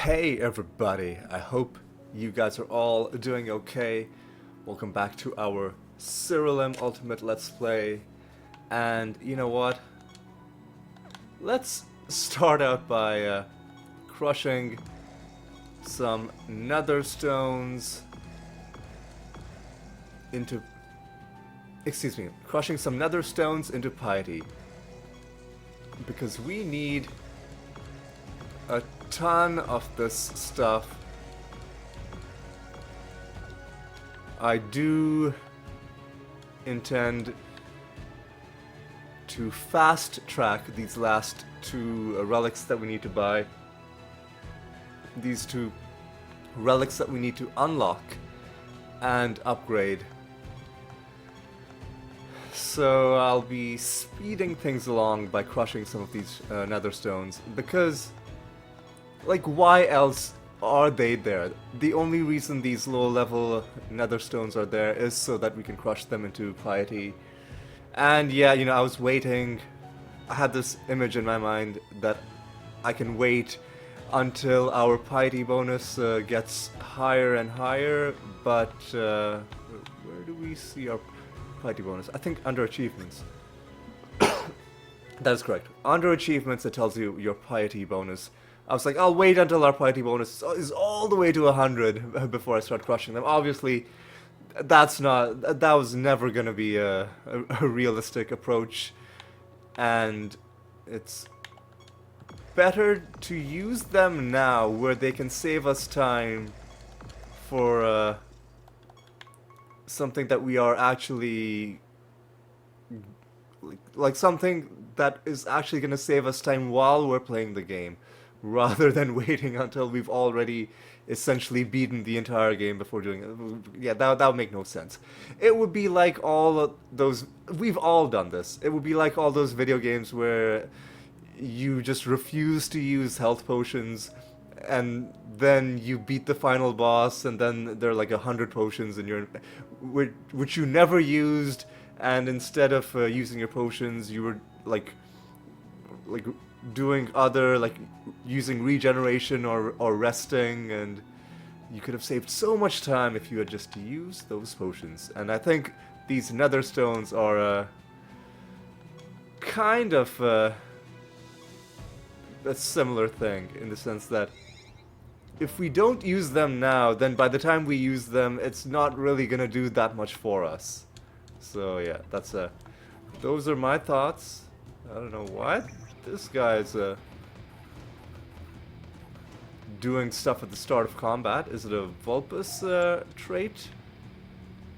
Hey everybody, I hope you guys are all doing okay. Welcome back to our Siralim Ultimate Let's Play. And you know what? Let's start out by crushing some nether stones into... crushing some nether stones into piety. Because we need a ton of this stuff. I do intend to fast track these last two relics that we need to buy. These two relics that we need to unlock and upgrade. So I'll be speeding things along by crushing some of these nether stones because, like, why else are they there? The only reason these low-level nether stones are there is so that we can crush them into piety. And yeah, you know, I was waiting. I had this image in my mind that I can wait until our piety bonus gets higher and higher, but where do we see our piety bonus? I think under achievements. That is correct. Under achievements it tells you your piety bonus. I was like, I'll wait until our piety bonus is all the way to 100 before I start crushing them. Obviously, that was never gonna be a realistic approach, and it's better to use them now where they can save us time for something that we are actually like something that is actually gonna save us time while we're playing the game, rather than waiting until we've already essentially beaten the entire game before doing it. Yeah, that would make no sense. It would be like all of those... We've all done this. It would be like all those video games where you just refuse to use health potions, and then you beat the final boss, and then there are like 100 potions in your... which you never used, and instead of using your potions, you were like doing other, like using regeneration or resting, and you could have saved so much time if you had just used those potions. And I think these nether stones are kind of a similar thing, in the sense that if we don't use them now, then by the time we use them, it's not really gonna do that much for us. So yeah, that's those are my thoughts. I don't know what this guy's doing stuff at the start of combat. Is it a Vulpus trait?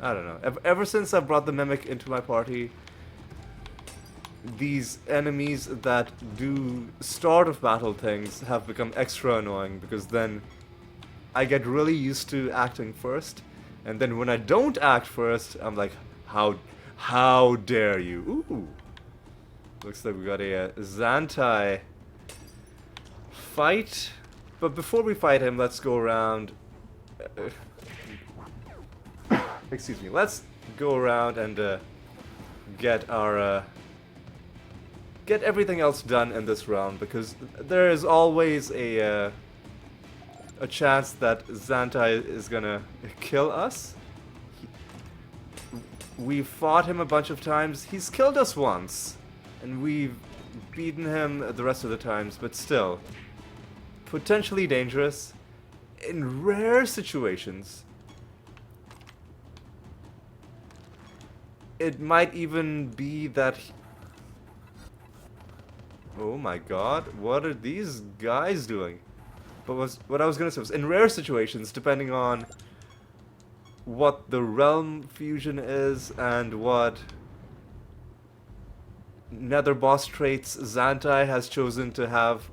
I don't know. Ever since I brought the Mimic into my party, these enemies that do start of battle things have become extra annoying, because then I get really used to acting first, and then when I don't act first, I'm like, how dare you? Ooh. Looks like we got a Zantai fight. But before we fight him, let's go around... excuse me. Let's go around and get our... get everything else done in this round, because there is always a chance that Zantai is gonna kill us. We've fought him a bunch of times. He's killed us once. And we've beaten him the rest of the times, but still, potentially dangerous. In rare situations, it might even be that... Oh my god, what are these guys doing? But what I was gonna say was, in rare situations, depending on what the realm fusion is and what nether boss traits Zantai has chosen to have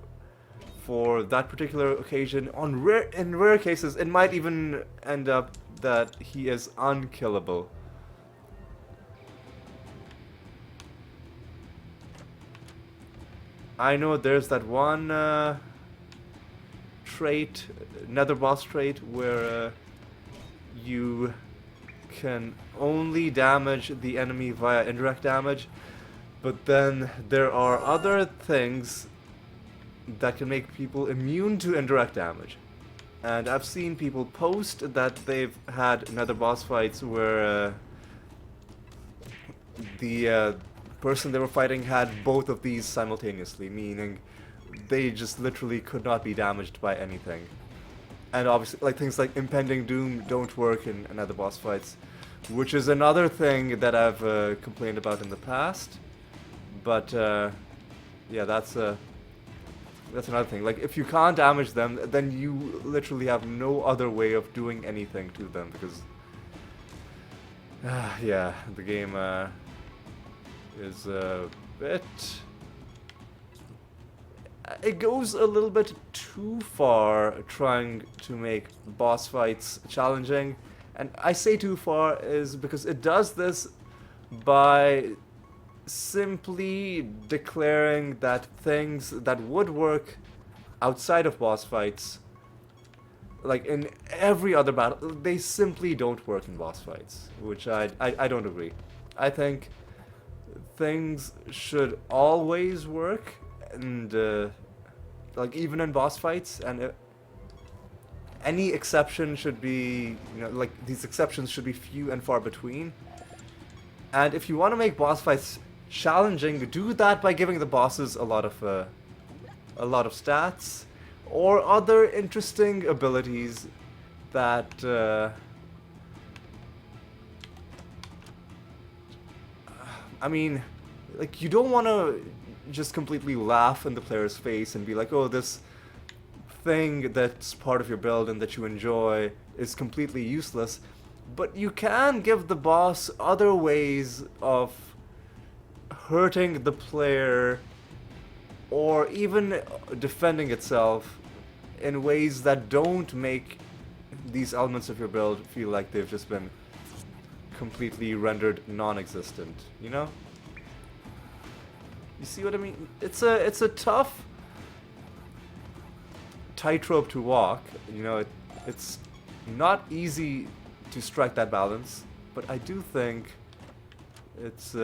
for that particular occasion, in rare cases, it might even end up that he is unkillable. I know there's that one trait, nether boss trait, where you can only damage the enemy via indirect damage. But then there are other things that can make people immune to indirect damage. And I've seen people post that they've had nether boss fights where the person they were fighting had both of these simultaneously, meaning they just literally could not be damaged by anything. And obviously, like things like impending doom don't work in nether boss fights, which is another thing that I've complained about in the past. But yeah, that's another thing. Like, if you can't damage them, then you literally have no other way of doing anything to them, because yeah, the game is a bit... It goes a little bit too far trying to make boss fights challenging. And I say too far is because it does this by simply declaring that things that would work outside of boss fights, like in every other battle, they simply don't work in boss fights, which I don't agree. I think things should always work, and like even in boss fights, and any exception should be, you know, like these exceptions should be few and far between. And if you want to make boss fights challenging, do that by giving the bosses a lot of stats or other interesting abilities that I mean, like, you don't want to just completely laugh in the player's face and be like, oh, this thing that's part of your build and that you enjoy is completely useless. But you can give the boss other ways of hurting the player or even defending itself in ways that don't make these elements of your build feel like they've just been completely rendered non-existent, you know? You see what I mean? It's a tough tightrope to walk, you know. It's not easy to strike that balance, but I do think it's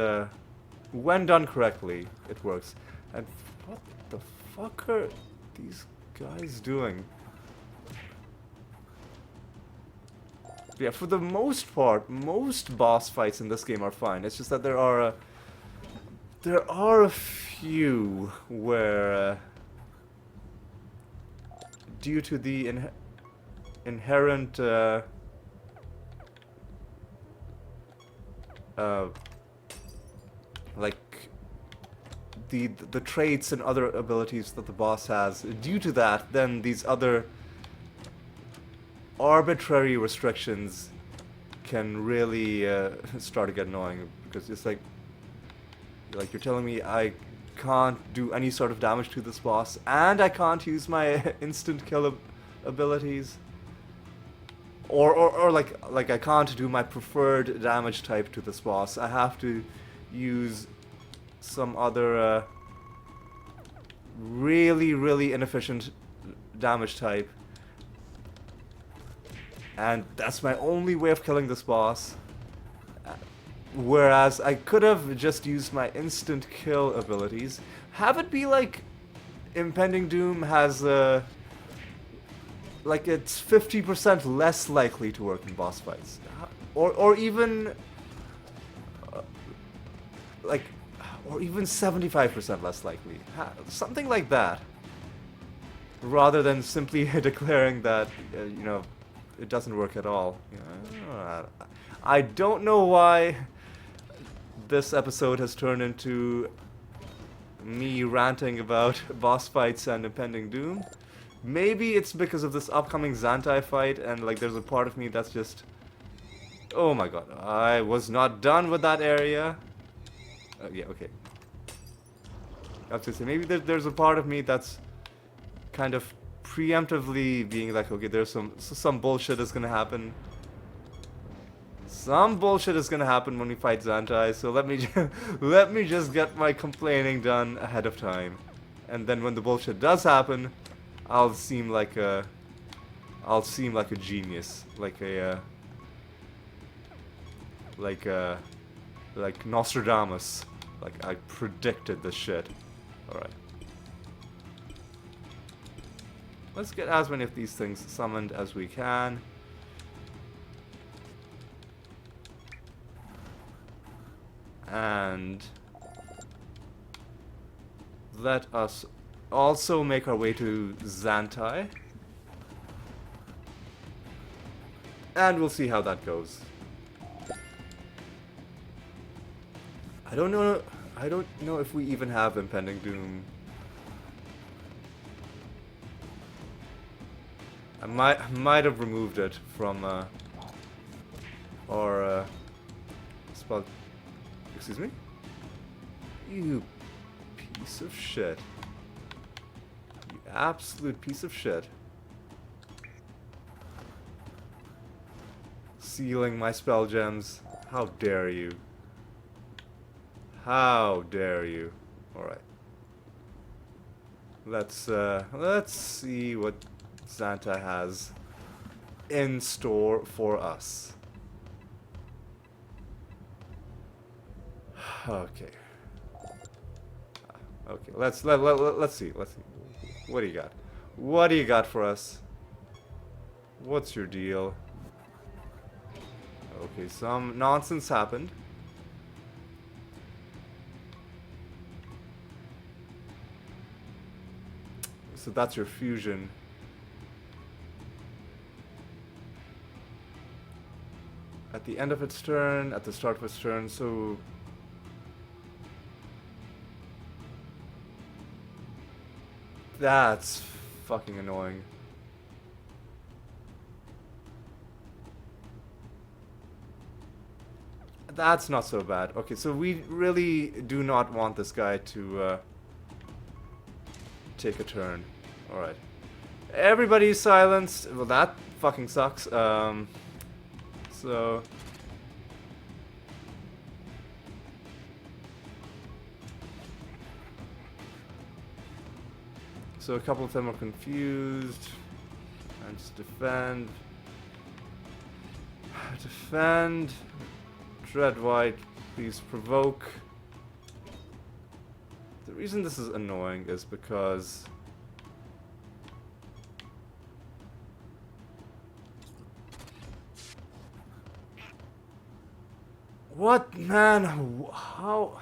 when done correctly, it works. And what the fuck are these guys doing? Yeah, for the most part, most boss fights in this game are fine. It's just that there are a few where, due to the inherent like the traits and other abilities that the boss has, due to that, then these other arbitrary restrictions can really start to get annoying, because it's like you're telling me I can't do any sort of damage to this boss, and I can't use my instant kill abilities, or like I can't do my preferred damage type to this boss. I have to use some other really inefficient damage type, and that's my only way of killing this boss. Whereas I could have just used my instant kill abilities. Have it be like Impending Doom has like it's 50% less likely to work in boss fights, or even like, or even 75% less likely, something like that, rather than simply declaring that you know, it doesn't work at all. You know, I don't know why this episode has turned into me ranting about boss fights and Impending Doom. Maybe it's because of this upcoming Zantai fight, and like there's a part of me that's just, oh my god, I was not done with that area. Yeah, okay. I have to say, maybe there's a part of me that's kind of preemptively being like, okay, there's some bullshit is gonna happen. Some bullshit is gonna happen when we fight Zantai, so let me just get my complaining done ahead of time, and then when the bullshit does happen, I'll seem like a genius, like Nostradamus, like I predicted this shit. All right. Let's get as many of these things summoned as we can. And let us also make our way to Zantai. And we'll see how that goes. I don't know if we even have Impending Doom. I might have removed it from spell. Excuse me? You piece of shit. You absolute piece of shit. Sealing my spell gems. How dare you? How dare you? Alright. Let's see what Zantai has in store for us. Okay. Okay, let's see. What do you got? What do you got for us? What's your deal? Okay, some nonsense happened. So that's your fusion. At the end of its turn, at the start of its turn, so... That's fucking annoying. That's not so bad. Okay, so we really do not want this guy to take a turn. Alright. Everybody's silenced. Well, that fucking sucks. So... So a couple of them are confused. And just defend. Defend. Dread White, please provoke. The reason this is annoying is because... What, man? How?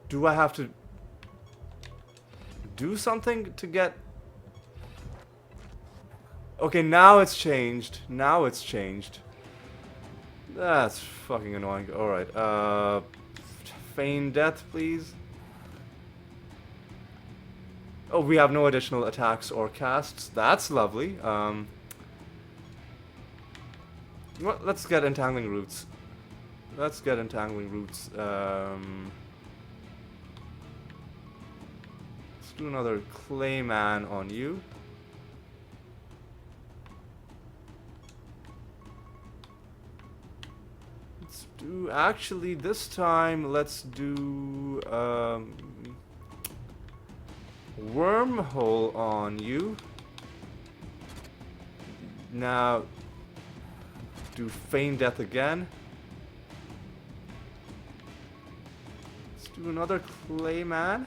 Do I have to do something to get... Okay, now it's changed. Now it's changed. That's fucking annoying. Alright, feign death, please. Oh, we have no additional attacks or casts. That's lovely. Well, let's get Entangling Roots. Let's get Entangling Roots. Let's do another Clayman on you. Let's do... Actually, this time, let's do... Wormhole on you. Now, do Feign Death again. Let's do another Clayman.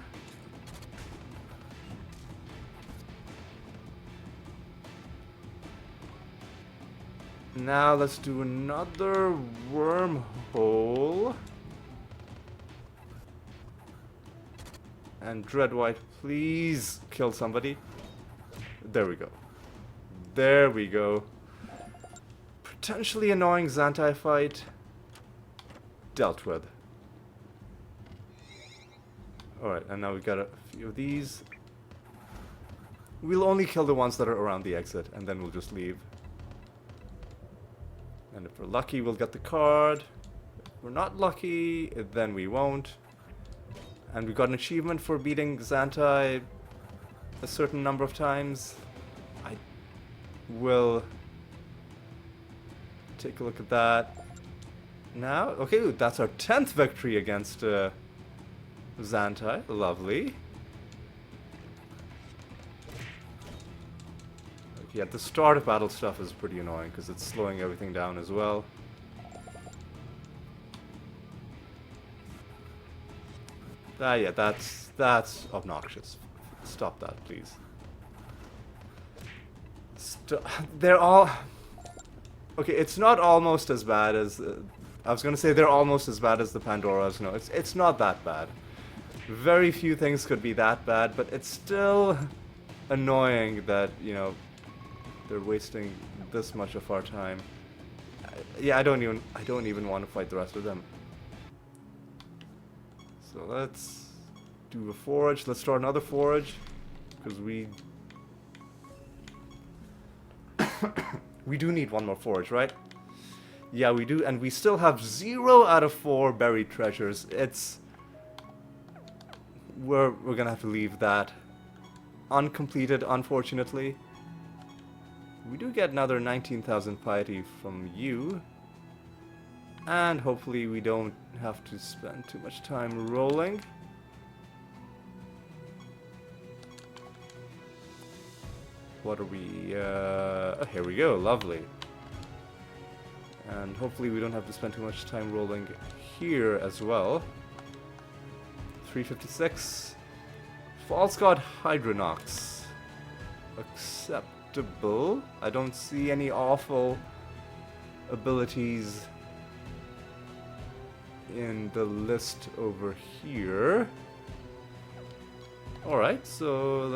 Now let's do another Wormhole. And Dread White, please kill somebody. There we go. There we go. Potentially annoying Zantai fight. Dealt with. Alright, and now we got a few of these. We'll only kill the ones that are around the exit, and then we'll just leave. And if we're lucky, we'll get the card. If we're not lucky, then we won't. And we got an achievement for beating Zantai a certain number of times. I will take a look at that now. Okay, that's our 10th victory against Zantai. Lovely. Yeah, the start of battle stuff is pretty annoying because it's slowing everything down as well. Yeah, that's obnoxious. Stop that, please. They're all... Okay, it's not almost as bad as... I was gonna say they're almost as bad as the Pandoras. No, it's not that bad. Very few things could be that bad, but it's still annoying that, you know, they're wasting this much of our time. Yeah, I don't even want to fight the rest of them. So let's do a forage. Let's start another forage, because we do need one more forage, right? Yeah, we do, and we still have 0 out of 4 buried treasures. We're gonna have to leave that uncompleted, unfortunately. We do get another 19,000 piety from you. And hopefully we don't have to spend too much time rolling. What are we... oh, here we go, lovely. And hopefully we don't have to spend too much time rolling here as well. 356. False God Hydronox. Acceptable. I don't see any awful abilities in the list over here. Alright, so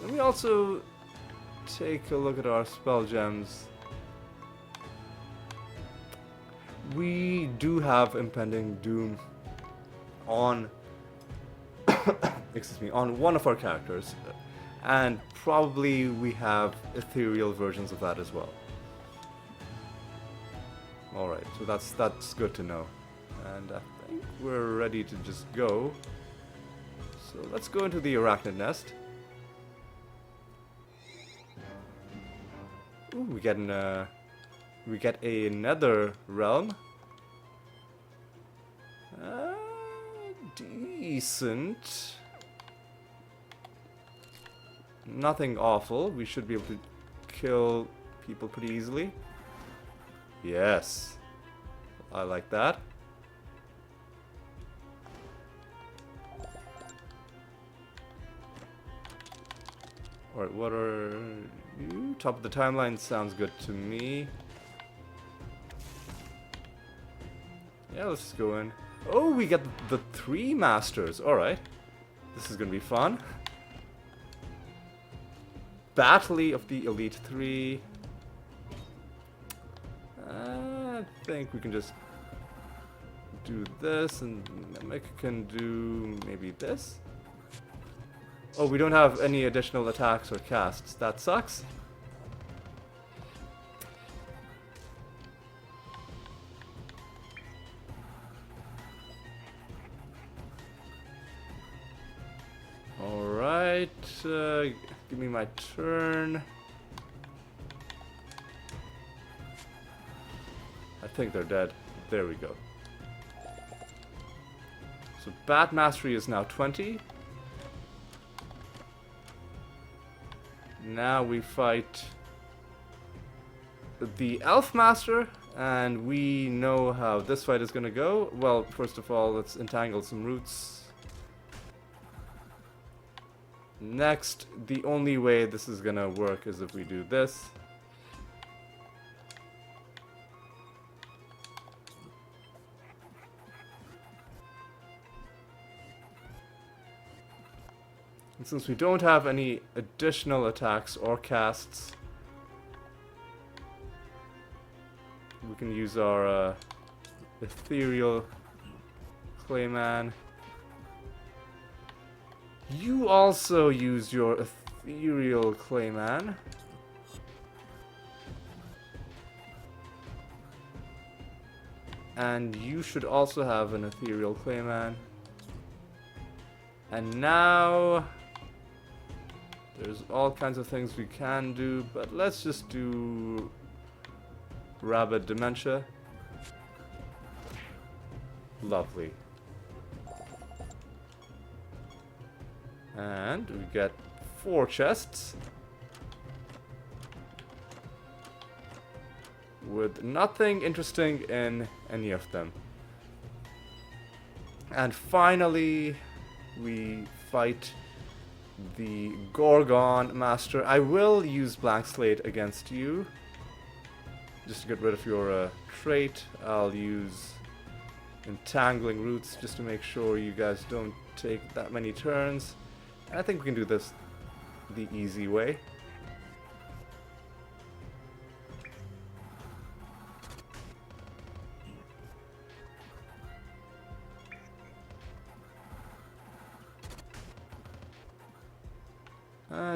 let me also take a look at our spell gems. We do have impending doom on excuse me, on one of our characters, and probably we have ethereal versions of that as well. Alright, so that's good to know. And I think we're ready to just go. So let's go into the arachnid nest. Ooh, we get a nether realm. Decent. Nothing awful. We should be able to kill people pretty easily. Yes. I like that. Alright, what are you? Top of the timeline sounds good to me. Yeah, let's just go in. Oh, we get the 3 masters. Alright. This is gonna be fun. Battle of the Elite 3. I think we can just do this, and Mimic can do maybe this. Oh, we don't have any additional attacks or casts. That sucks. Alright, give me my turn. I think they're dead. There we go. So Bat Mastery is now 20. Now we fight the Elf Master, and we know how this fight is gonna go. Well, first of all, let's entangle some roots. Next, the only way this is gonna work is if we do this. And since we don't have any additional attacks or casts, we can use our ethereal Clayman. You also use your ethereal Clayman. And you should also have an ethereal Clayman. And now there's all kinds of things we can do, but let's just do Rabid Dementia. Lovely. And we get 4 chests. with nothing interesting in any of them. And finally, we fight the Gorgon Master. I will use Blank Slate against you, just to get rid of your trait. I'll use Entangling Roots just to make sure you guys don't take that many turns. And I think we can do this the easy way.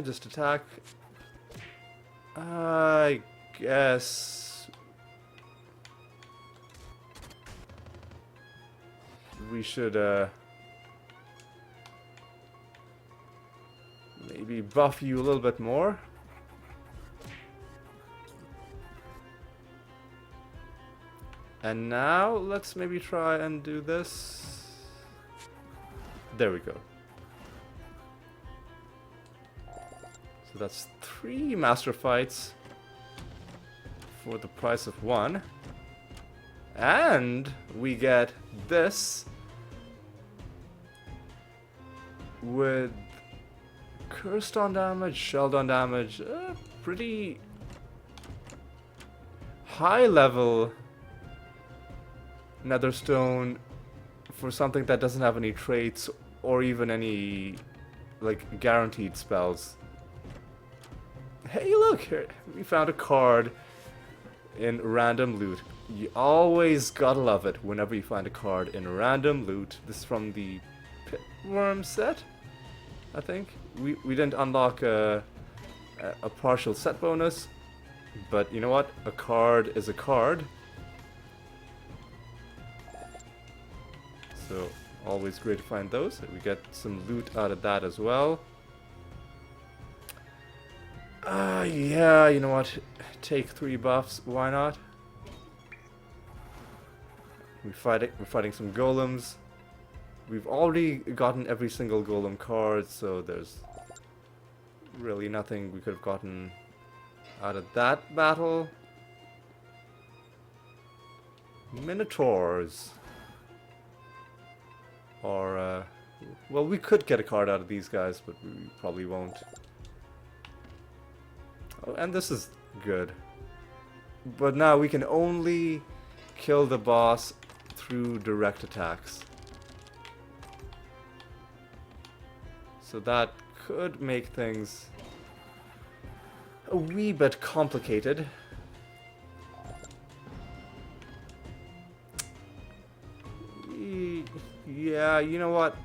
Just attack. I guess we should maybe buff you a little bit more. And now let's maybe try and do this. There we go. So that's 3 master fights for the price of 1. And we get this with cursed on damage, shelled on damage, pretty high level netherstone for something that doesn't have any traits or even any like guaranteed spells. Hey, look here, we found a card in random loot. You always gotta love it whenever you find a card in random loot. This is from the Pitworm set, I think. We didn't unlock a partial set bonus, but you know what? A card is a card. So always great to find those. We get some loot out of that as well. Yeah, you know what? Take 3 buffs, why not? We're fighting some golems. We've already gotten every single golem card, so there's really nothing we could have gotten out of that battle. Minotaurs. Or, well, we could get a card out of these guys, but we probably won't. Oh, and this is good. But now we can only kill the boss through direct attacks. So that could make things a wee bit complicated. Yeah, you know what?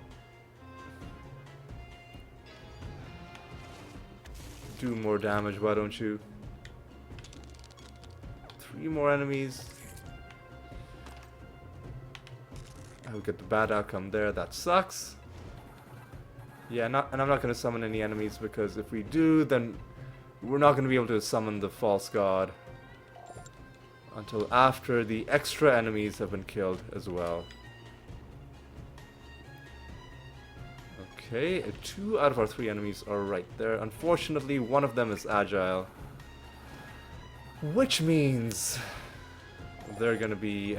Do more damage, why don't you? 3 more enemies. I'll get the bad outcome there, that sucks. Yeah, and I'm not going to summon any enemies, because if we do, then we're not going to be able to summon the false god until after the extra enemies have been killed as well. Okay, 2 out of our 3 enemies are right there. Unfortunately, one of them is agile, which means they're gonna be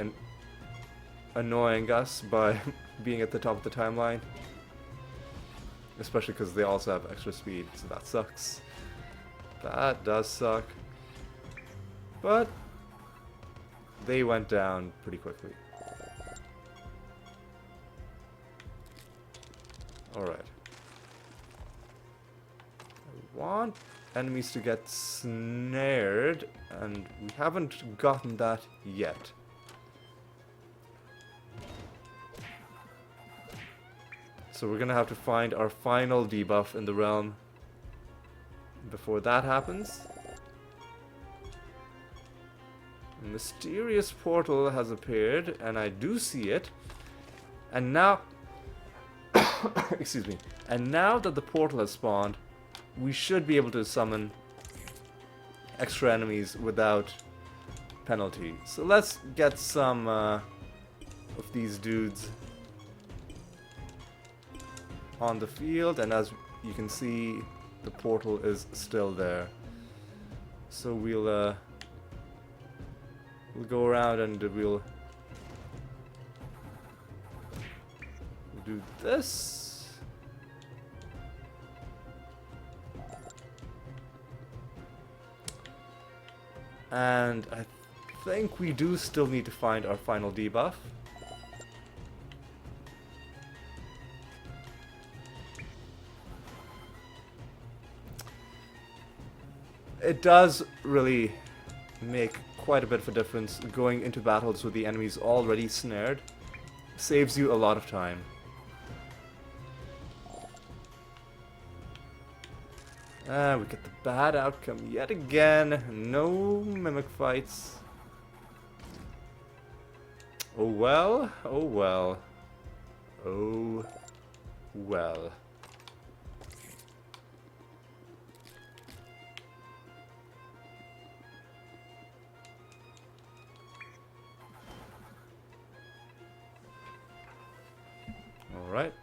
annoying us by being at the top of the timeline. Especially because they also have extra speed, so that sucks. That does suck. But they went down pretty quickly. Alright. I want enemies to get snared, and we haven't gotten that yet. So we're gonna have to find our final debuff in the realm before that happens. A mysterious portal has appeared, and I do see it. And now... excuse me. And now that the portal has spawned, we should be able to summon extra enemies without penalty. So let's get some of these dudes on the field, and as you can see, the portal is still there. So we'll We'll go around and we'll do this. And I think we do still need to find our final debuff. It does really make quite a bit of a difference going into battles with the enemies already snared. Saves you a lot of time. We get the bad outcome yet again. No mimic fights. Oh well, oh well. Oh well. Alright.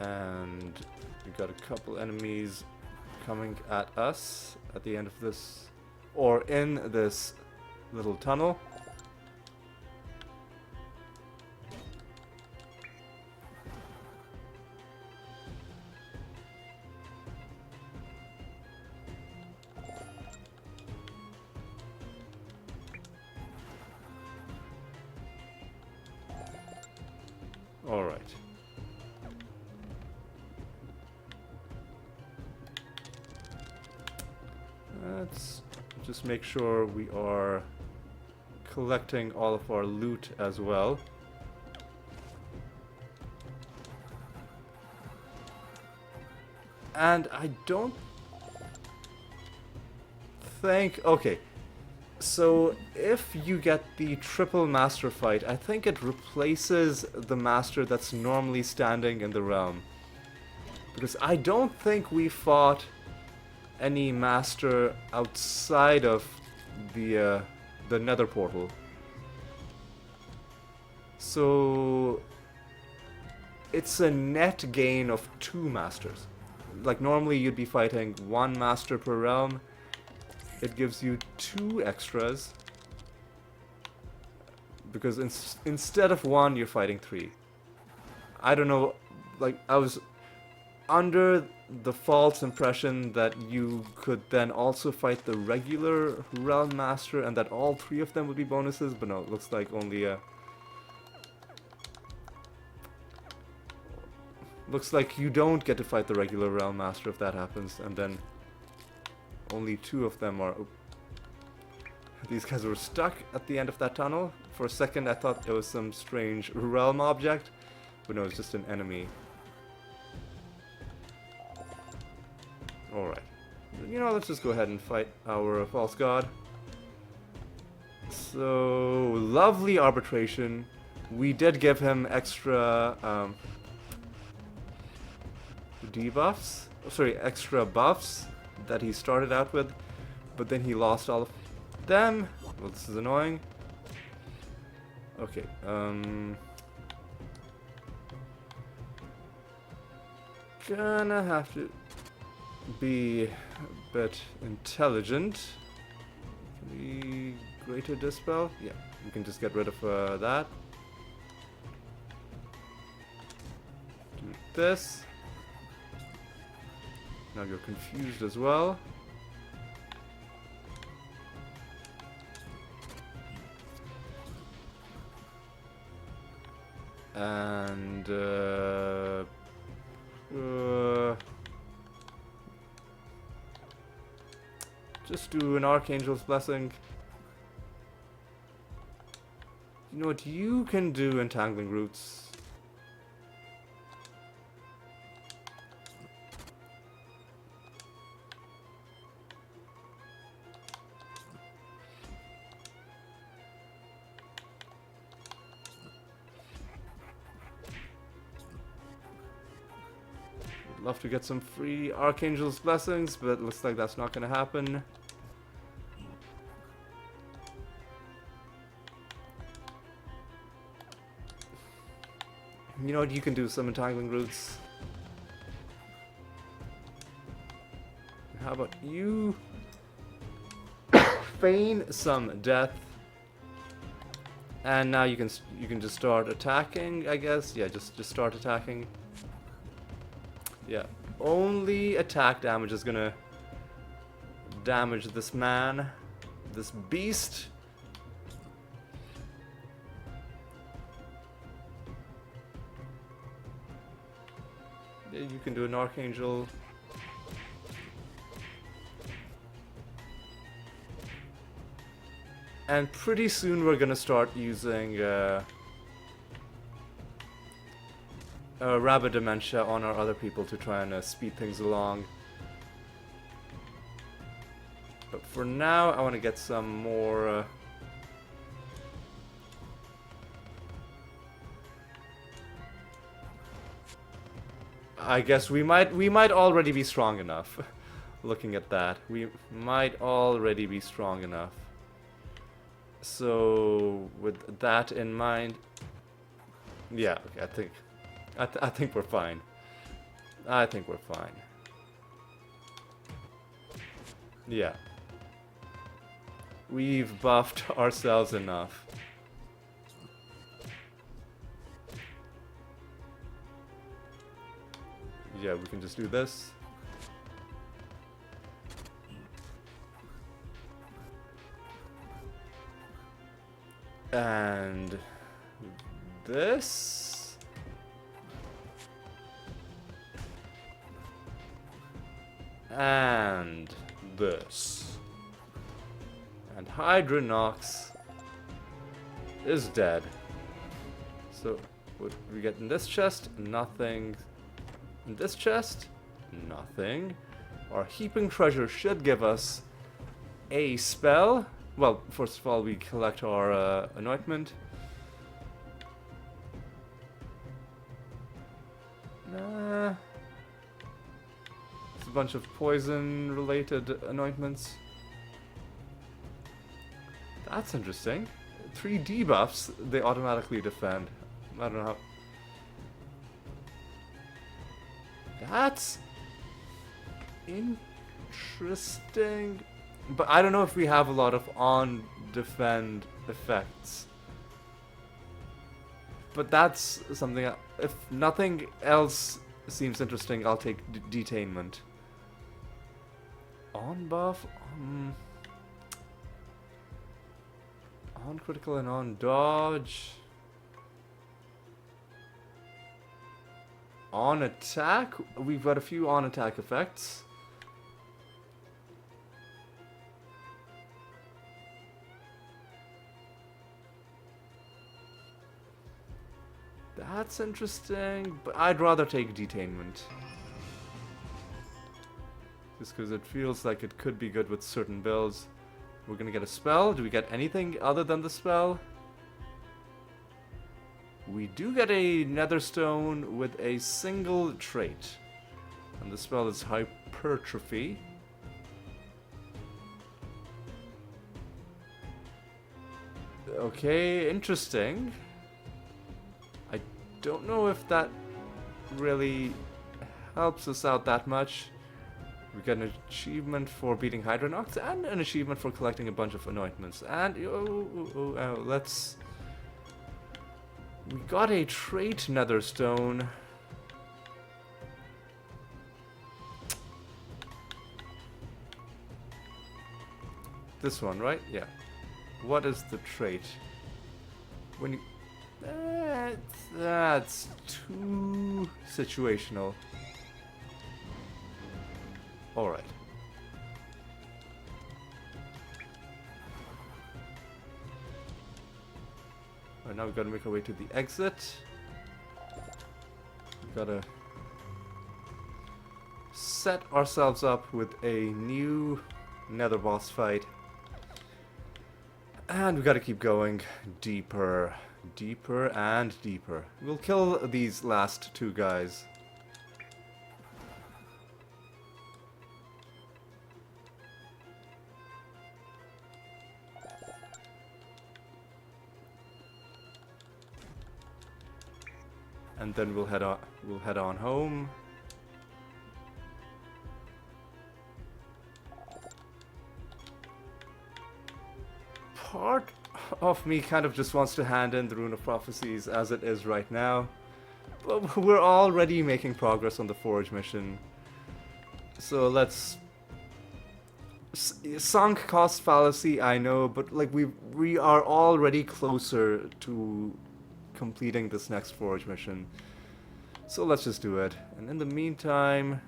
And we got a couple enemies coming at us at the end of this, or in this little tunnel. All right. Let's just make sure we are collecting all of our loot as well. And I don't think... Okay. So, if you get the triple master fight, I think it replaces the master that's normally standing in the realm. Because I don't think we fought any master outside of the nether portal. So, it's a net gain of 2 masters. Like, normally you'd be fighting 1 master per realm. It gives you 2 extras, because instead of 1, you're fighting 3. I don't know, like, I was under the false impression that you could then also fight the regular Realm Master and that all 3 of them would be bonuses, but no, it looks like only looks like you don't get to fight the regular Realm Master if that happens, and then only 2 of them are... These guys were stuck at the end of that tunnel. For a second I thought it was some strange realm object, but no, it's just an enemy. Alright. You know, let's just go ahead and fight our false god. So, lovely arbitration. We did give him extra debuffs. Oh, sorry, extra buffs that he started out with, but then he lost all of them. Well, this is annoying. Okay, gonna have to be a bit intelligent. Can we greater dispel? Yeah, we can just get rid of that. Do this. Now you're confused as well. And just do an Archangel's Blessing. You know what you can do, Entangling Roots. Love to get some free Archangel's Blessings, but it looks like that's not going to happen. You know what, you can do some Entangling Roots. how about you feign some death, and now you can just start attacking, I guess. Yeah, just start attacking. Yeah, only attack damage is gonna damage this man, this beast. Yeah, you can do an Archangel. And pretty soon we're gonna start using Rabbit Dementia on our other people to try and speed things along. But for now, I want to get some more... I guess we might already be strong enough. Looking at that, we might already be strong enough. So with that in mind, yeah, okay, I think we're fine. I think we're fine. Yeah. We've buffed ourselves enough. Yeah, we can just do this. And this. And this. And Hydronox is dead. So, what do we get in this chest? Nothing. In this chest? Nothing. Our heaping treasure should give us a spell. Well, first of all, we collect our anointment. Nah. It's a bunch of poison-related anointments. That's interesting. 3 debuffs, they automatically defend. I don't know how... That's... interesting. But I don't know if we have a lot of on-defend effects. But that's something... If nothing else seems interesting, I'll take Detainment. On buff? On critical and on dodge. On attack? We've got a few on attack effects. That's interesting, but I'd rather take Detainment. Just because it feels like it could be good with certain builds. We're gonna get a spell. Do we get anything other than the spell? We do get a Netherstone with a single trait. And the spell is Hypertrophy. Okay, interesting. I don't know if that really helps us out that much. We get an achievement for beating Hydronox and an achievement for collecting a bunch of anointments. And let's... We got a trait Netherstone. This one, right? Yeah. What is the trait? When you... That's too situational. Alright. Alright, now we've got to make our way to the exit. We've got to set ourselves up with a new nether boss fight. And we've got to keep going deeper, deeper and deeper. We'll kill these last 2 guys. And then we'll head on home. part of me kind of just wants to hand in the Rune of Prophecies as it is right now. But we're already making progress on the Forge mission. So let's... Sunk cost fallacy, I know, but like we are already closer to completing this next Forge mission. So let's just do it. And in the meantime,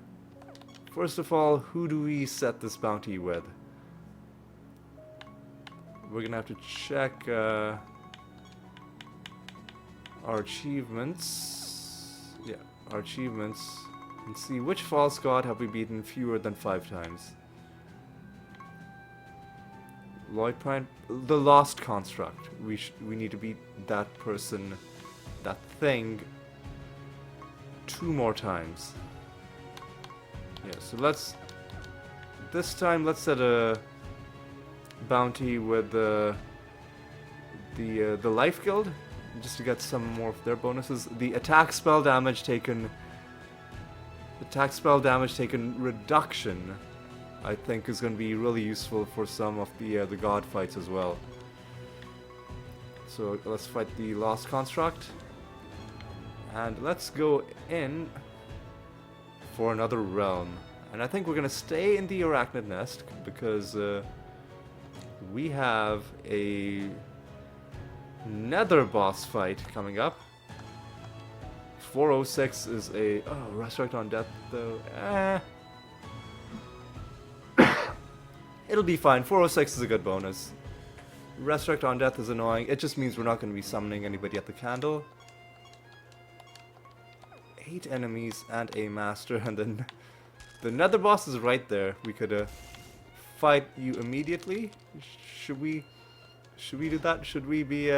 first of all, who do we set this bounty with? We're gonna have to check our achievements. Yeah, our achievements. And see which false god have we beaten fewer than 5 times. Lloyd Prime, the Lost Construct. We need to beat that person, that thing, 2 more times. Yeah, so this time let's set a bounty with the Life Guild, just to get some more of their bonuses. The attack spell damage taken reduction, I think, is going to be really useful for some of the god fights as well. So let's fight the Lost Construct, and let's go in for another realm. And I think we're going to stay in the Arachnid Nest because we have a Nether boss fight coming up. 406 is a... Oh, Resurrect on Death, though. It'll be fine. 406 is a good bonus. Resurrect on Death is annoying. It just means we're not going to be summoning anybody at the candle. 8 enemies and a master, and then the Nether boss is right there. We could fight you immediately. Should we do that? Should we be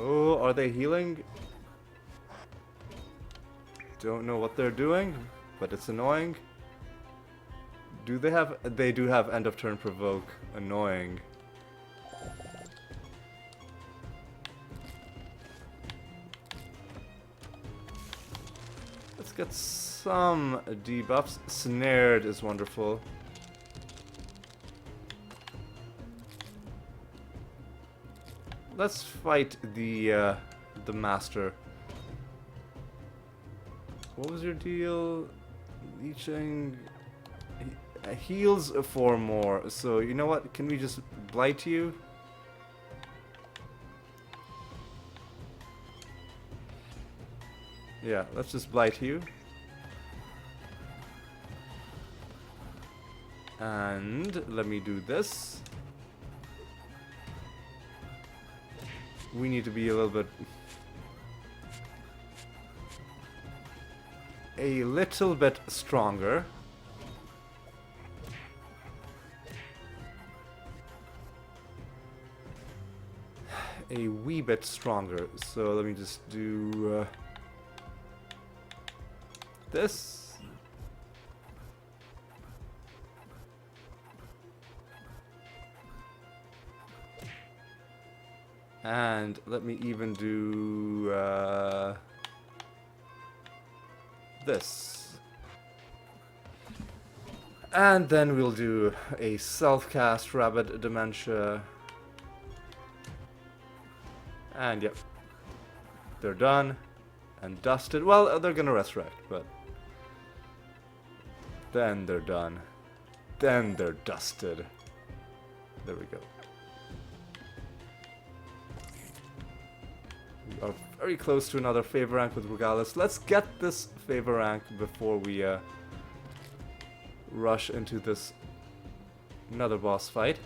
Oh, are they healing? Don't know what they're doing, but it's annoying. Do they have... They do have end of turn provoke. Annoying. Let's get some debuffs. Snared is wonderful. Let's fight the master. What was your deal? Leeching... heals 4 more. So, you know what? Can we just blight you? Yeah, let's just blight you. And let me do this. We need to be a little bit stronger. A wee bit stronger. So let me just do this. And let me even do this. And then we'll do a self-cast Rabbit Dementia. And yep, they're done and dusted. Well, they're gonna resurrect, but then they're done. Then they're dusted. There we go. We are very close to another favor rank with Regalis. Let's get this favor rank before we rush into this another boss fight.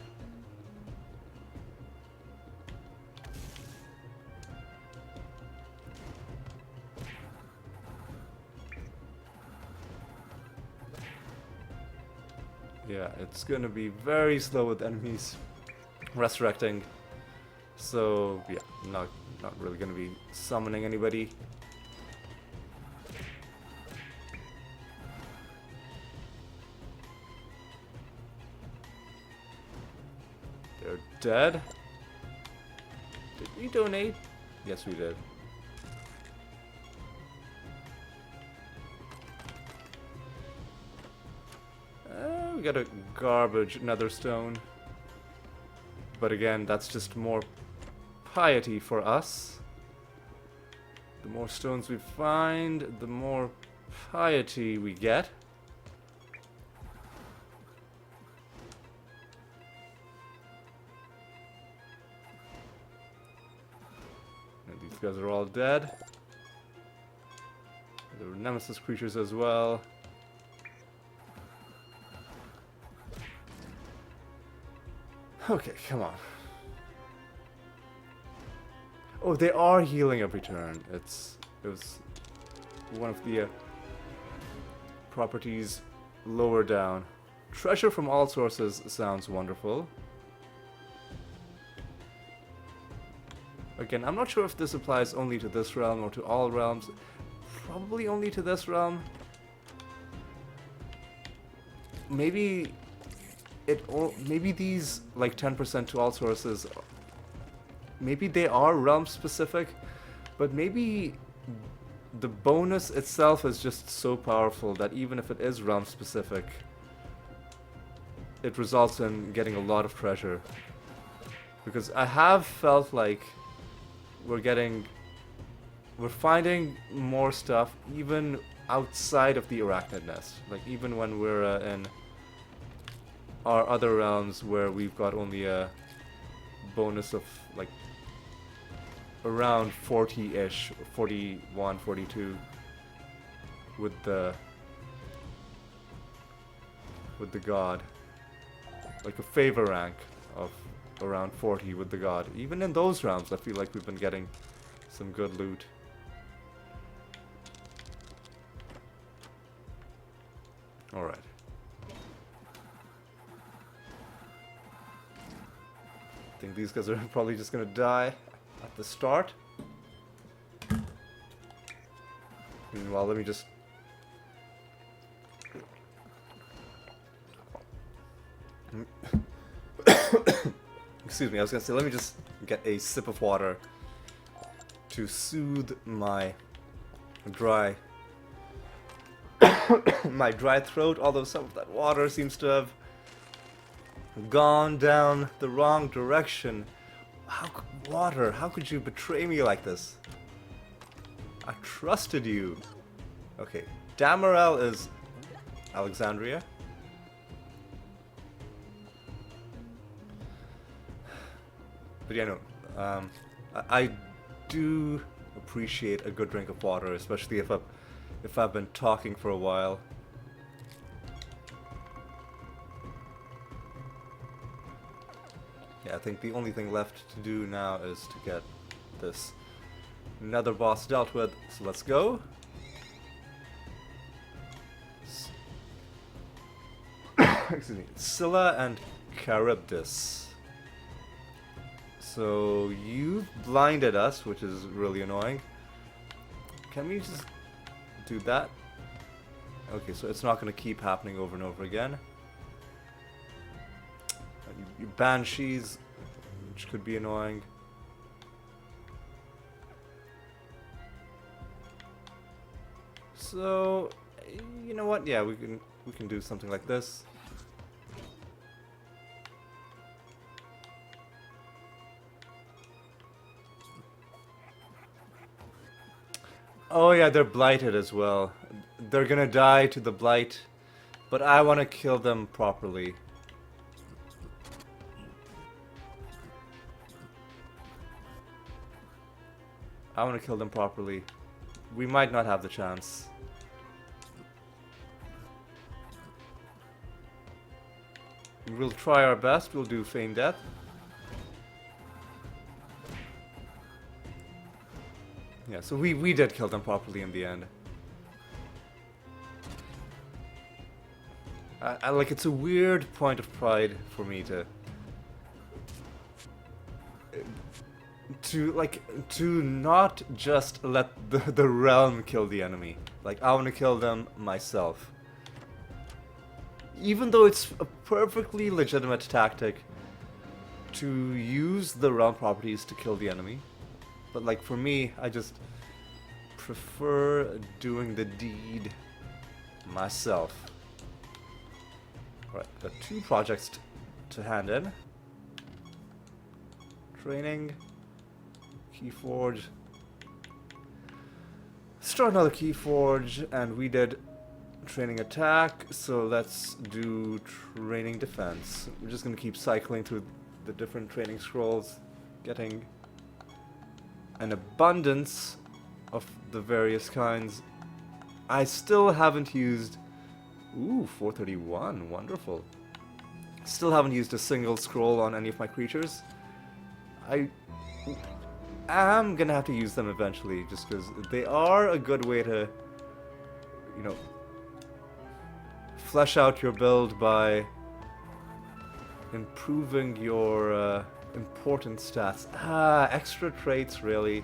Yeah, it's gonna be very slow with enemies resurrecting. So yeah, not really gonna be summoning anybody. They're dead. Did we donate? Yes, we did. we get a garbage nether stone. But again, that's just more piety for us. The more stones we find, the more piety we get. And these guys are all dead. There were nemesis creatures as well. Okay, come on. Oh, they are healing every turn. It was one of the properties lower down. Treasure from all sources sounds wonderful. Again, I'm not sure if this applies only to this realm or to all realms. Probably only to this realm. Maybe maybe these like 10% to all sources, maybe they are realm specific, but maybe the bonus itself is just so powerful that even if it is realm specific, it results in getting a lot of treasure. Because I have felt like we're finding more stuff even outside of the Arachnid Nest. Like even when we're in our other realms where we've got only a bonus of like around 40-ish, 41, 42 with the god. Like a favor rank of around 40 with the god. Even in those realms I feel like we've been getting some good loot. Alright. I think these guys are probably just gonna die at the start. Meanwhile, let me just... Excuse me, I was gonna say, let me just get a sip of water to soothe my dry... my dry throat, although some of that water seems to have gone down the wrong direction. Water, how could you betray me like this? I trusted you. Okay, Damarel is Alexandria. But yeah, no, I do appreciate a good drink of water, especially if I've been talking for a while. Yeah, I think the only thing left to do now is to get this nether boss dealt with, so let's go. Excuse me. Scylla and Charybdis. So you blinded us, which is really annoying. Can we just do that? Okay, so it's not going to keep happening over and over again. You banshees, which could be annoying. So, you know what? Yeah, we can do something like this. Oh yeah, they're blighted as well. They're gonna die to the blight, but I want to kill them properly. I want to kill them properly. We might not have the chance. We'll try our best. We'll do feign death. Yeah, so we did kill them properly in the end. I like, it's a weird point of pride for me to not just let the realm kill the enemy. Like, I want to kill them myself. Even though it's a perfectly legitimate tactic to use the realm properties to kill the enemy. But like, for me, I just prefer doing the deed myself. Alright, got 2 projects to hand in. Training. Keyforge. Start another Keyforge, and we did training attack, so let's do training defense. We're just gonna keep cycling through the different training scrolls, getting an abundance of the various kinds. I still haven't used... Ooh, 431, wonderful. Still haven't used a single scroll on any of my creatures. I am gonna have to use them eventually, just because they are a good way to, you know, flesh out your build by improving your important stats. Extra traits, really.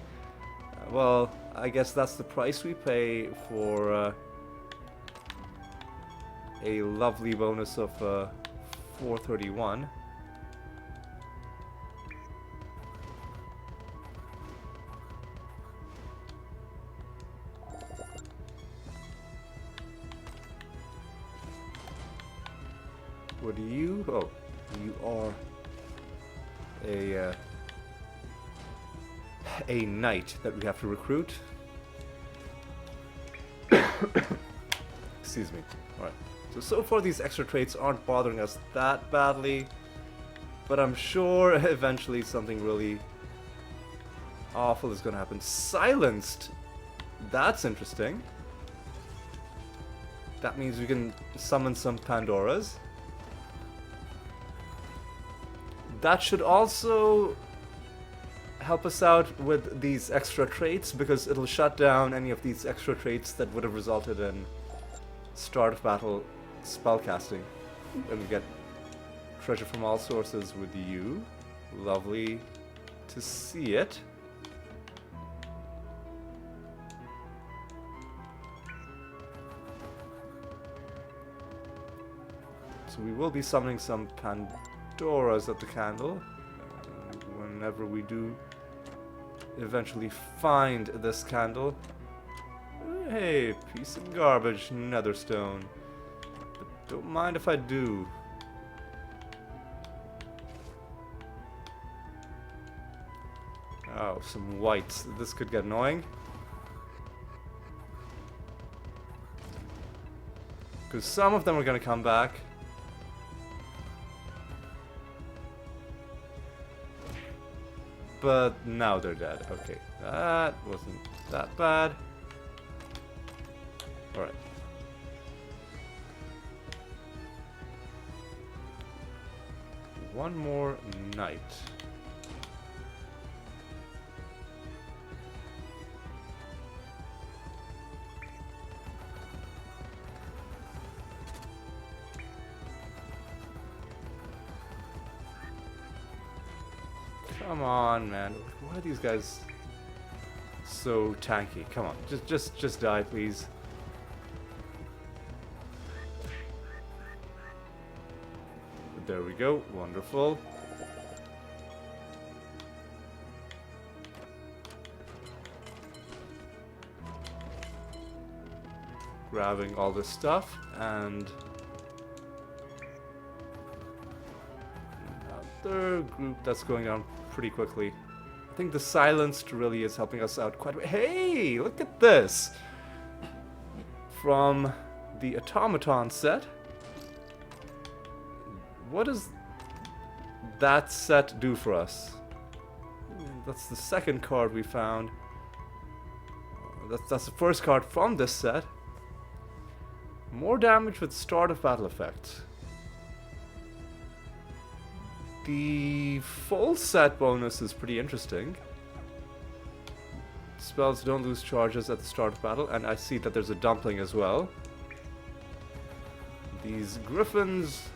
Well, I guess that's the price we pay for a lovely bonus of 431. What are you? Oh, you are a knight that we have to recruit. Excuse me. Alright. So far these extra traits aren't bothering us that badly, but I'm sure eventually something really awful is gonna happen. Silenced! That's interesting. That means we can summon some Pandoras. That should also help us out with these extra traits, because it'll shut down any of these extra traits that would have resulted in start of battle spellcasting. And we get treasure from all sources with you. Lovely to see it. So we will be summoning some Pandoras at the candle whenever we do eventually find this candle. Hey, piece of garbage, netherstone. But don't mind if I do. Oh, some whites. This could get annoying. Because some of them are going to come back. But now they're dead. Okay, that wasn't that bad. Alright. One more knight. Come on, man. Why are these guys so tanky? Come on, just die, please. There we go. Wonderful. Grabbing all this stuff and another group that's going on pretty quickly. I think the silenced really is helping us out quite a bit. Hey, look at this! From the automaton set. What does that set do for us? That's the second card we found. That's the first card from this set. More damage with start of battle effect. The full set bonus is pretty interesting. Spells don't lose charges at the start of battle, and I see that there's a dumpling as well. These griffins...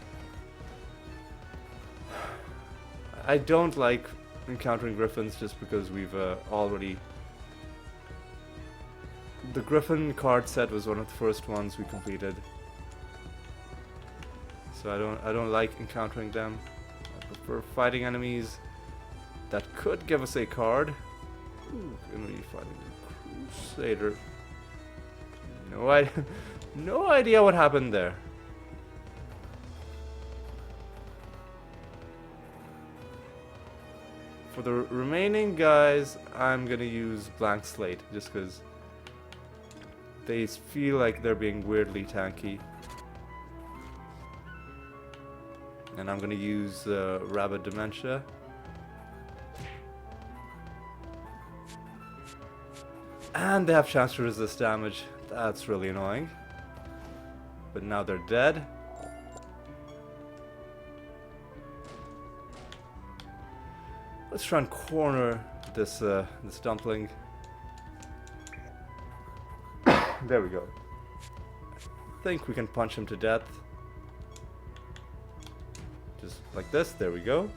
I don't like encountering griffins just because we've already... The griffin card set was one of the first ones we completed. So I don't like encountering them. I prefer fighting enemies that could give us a card. Ooh, enemy fighting Crusader. No idea what happened there. For the remaining guys, I'm gonna use Blank Slate, just because they feel like they're being weirdly tanky. And I'm gonna use Rabid Dementia. And they have chance to resist damage. That's really annoying. But now they're dead. Let's try and corner this this dumpling. There we go. I think we can punch him to death. Just like this. There we go.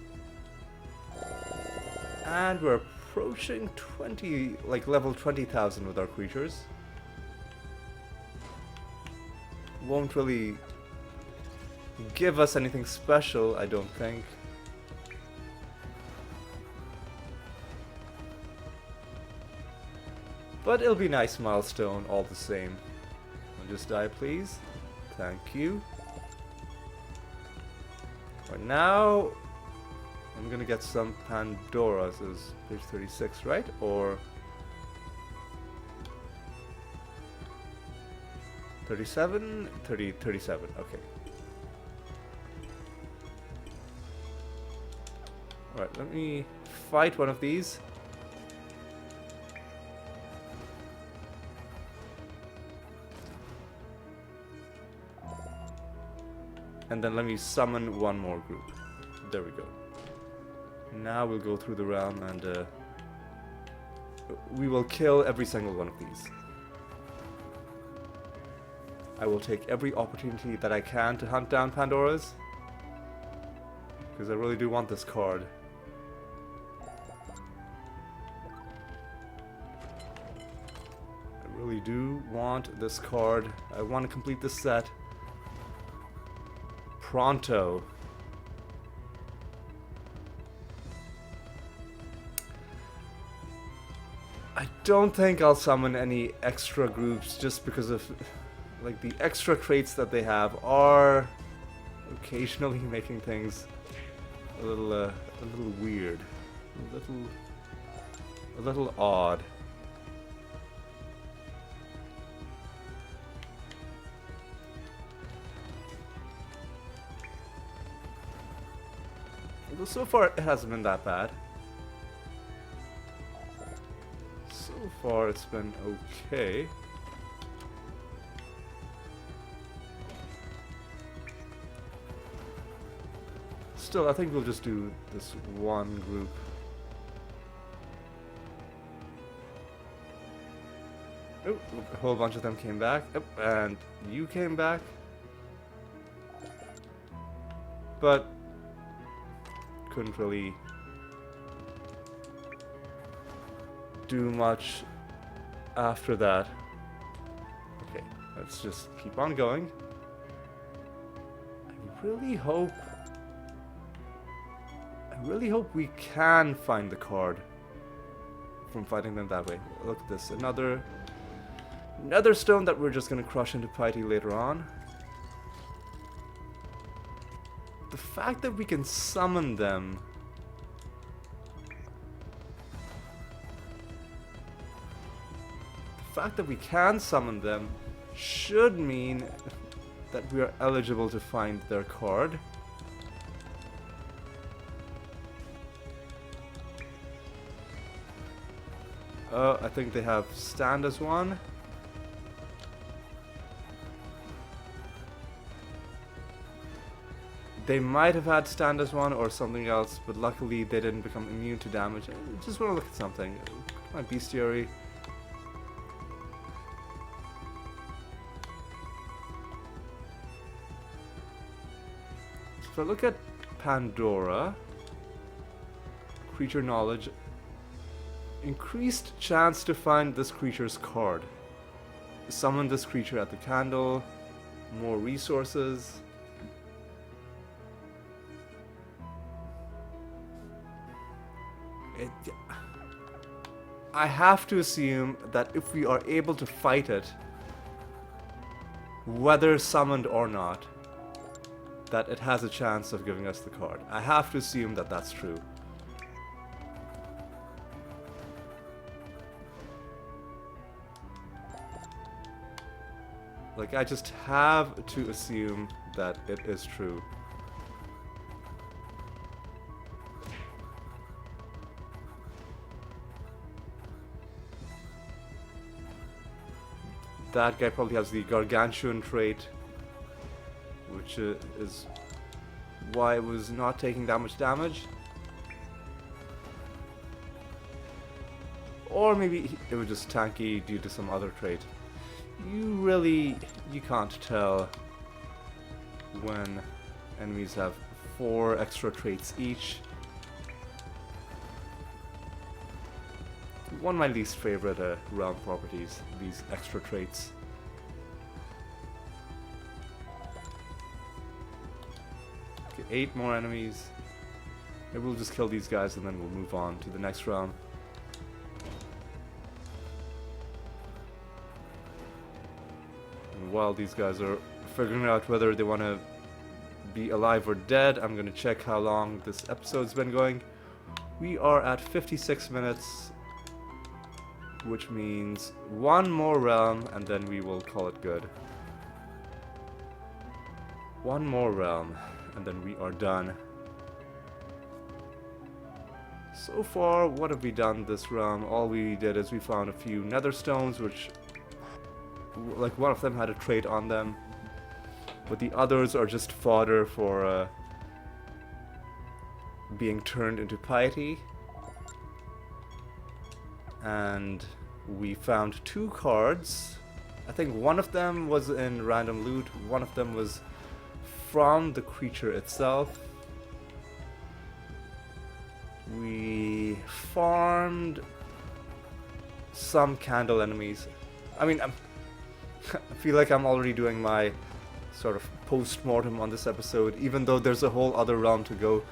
And we're approaching 20, like level 20,000 with our creatures. Won't really give us anything special, I don't think. But it'll be a nice milestone all the same. I'll just die, please. Thank you. Right now, I'm gonna get some Pandoras. Is page 36, right? Or 37? 37, okay. Alright, let me fight one of these. And then let me summon one more group. There we go. Now we'll go through the realm and we will kill every single one of these. I will take every opportunity that I can to hunt down Pandoras, because I really do want this card. I really do want this card. I want to complete this set pronto. I don't think I'll summon any extra groups just because of like the extra traits that they have are occasionally making things a little weird, a little odd. Although so far it hasn't been that bad. So far it's been okay. Still, I think we'll just do this one group. Oh, a whole bunch of them came back. Oh, and you came back. But couldn't really do much after that. Okay, let's just keep on going. I really hope we can find the card from fighting them that way. Look at this, another stone that we're just gonna crush into piety later on. The fact that we can summon them should mean that we are eligible to find their card. I think they have stand as one. They might have had stand as one or something else, but luckily they didn't become immune to damage. I just want to look at something. My bestiary. So look at Pandora. Creature knowledge. Increased chance to find this creature's card. Summon this creature at the candle. More resources. I have to assume that if we are able to fight it, whether summoned or not, that it has a chance of giving us the card. I have to assume that that's true. Like, I just have to assume that it is true. That guy probably has the gargantuan trait, which is why it was not taking that much damage. Or maybe it was just tanky due to some other trait. You can't tell when enemies have 4 extra traits each. One of my least favorite realm properties, these extra traits. Okay, 8 more enemies. Maybe we'll just kill these guys and then we'll move on to the next round. And while these guys are figuring out whether they want to be alive or dead, I'm going to check how long this episode's been going. We are at 56 minutes. Which means 1 more realm and then we will call it good. 1 more realm and then we are done. So far, what have we done this realm? All we did is we found a few nether stones, which, like, one of them had a trait on them, but the others are just fodder for being turned into piety. And we found 2 cards. I think one of them was in random loot, one of them was from the creature itself. We farmed some candle enemies. I mean, I feel like I'm already doing my sort of post-mortem on this episode, even though there's a whole other realm to go.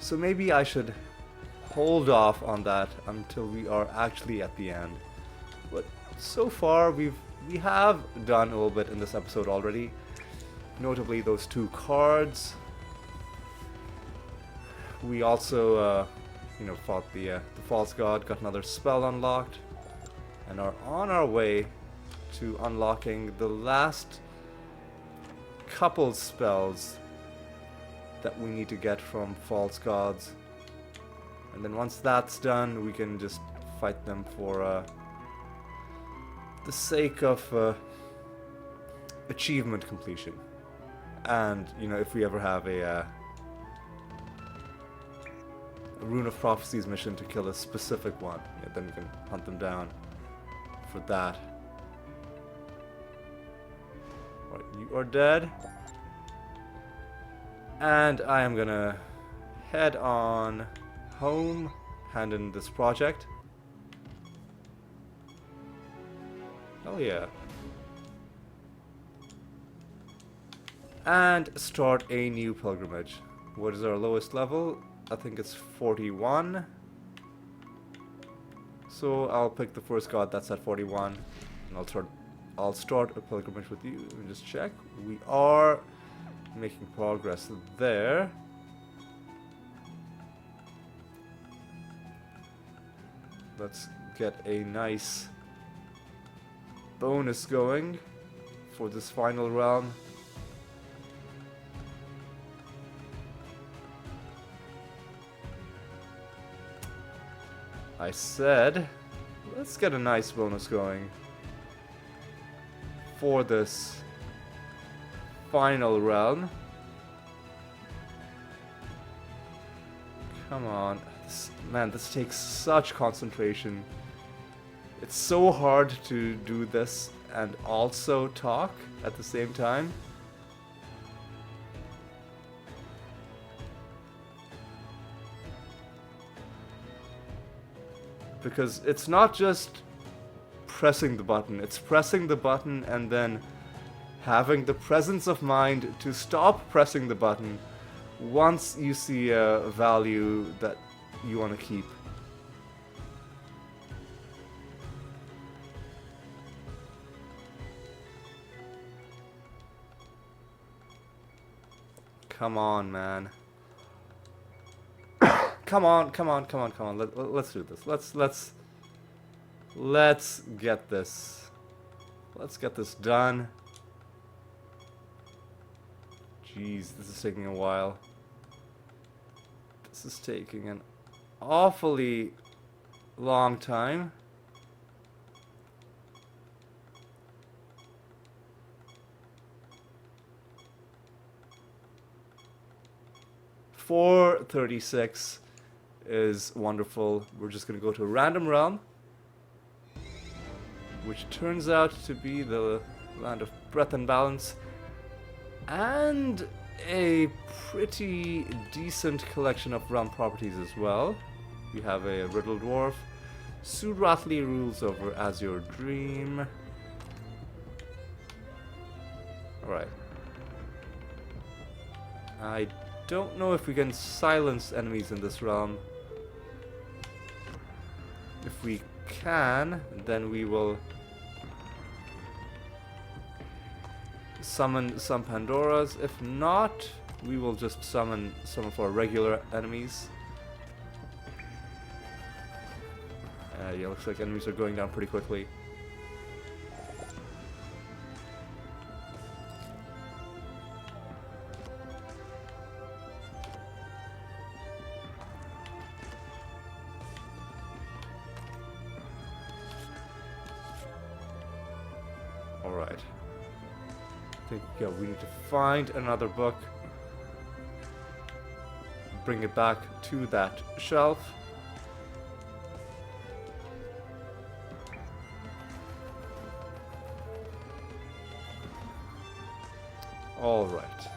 So maybe I should hold off on that until we are actually at the end. But so far we have done a little bit in this episode already. Notably those 2 cards. We also fought the false god, got another spell unlocked, and are on our way to unlocking the last couple spells that we need to get from false gods. And then once that's done, we can just fight them for the sake of achievement completion. And, if we ever have a Rune of Prophecies mission to kill a specific one, then we can hunt them down for that. Right, you are dead. And I am gonna head on home, hand in this project. Oh yeah. And start a new pilgrimage. What is our lowest level? I think it's 41. So I'll pick the first god that's at 41. And I'll start a pilgrimage with you. Let me just check. We are making progress there. Let's get a nice bonus going for this final realm. I said, let's get a nice bonus going for this final realm. Come on. Man, this takes such concentration. It's so hard to do this and also talk at the same time. Because it's not just pressing the button, it's pressing the button and then having the presence of mind to stop pressing the button once you see a value that you want to keep. Come on, man. Come on. Let's do this. Let's get this. Let's get this done. Jeez, this is taking a while. This is taking an awfully long time. $4.36 is wonderful. We're just gonna go to a random realm, which turns out to be the land of breath and balance, and a pretty decent collection of realm properties as well. We have a Riddle Dwarf. Surathli rules over Azure Dream. Alright. I don't know if we can silence enemies in this realm. If we can, then we will summon some Pandoras. If not, we will just summon some of our regular enemies. Yeah, looks like enemies are going down pretty quickly. Alright. I think, yeah, we need to find another book. Bring it back to that shelf. Alright.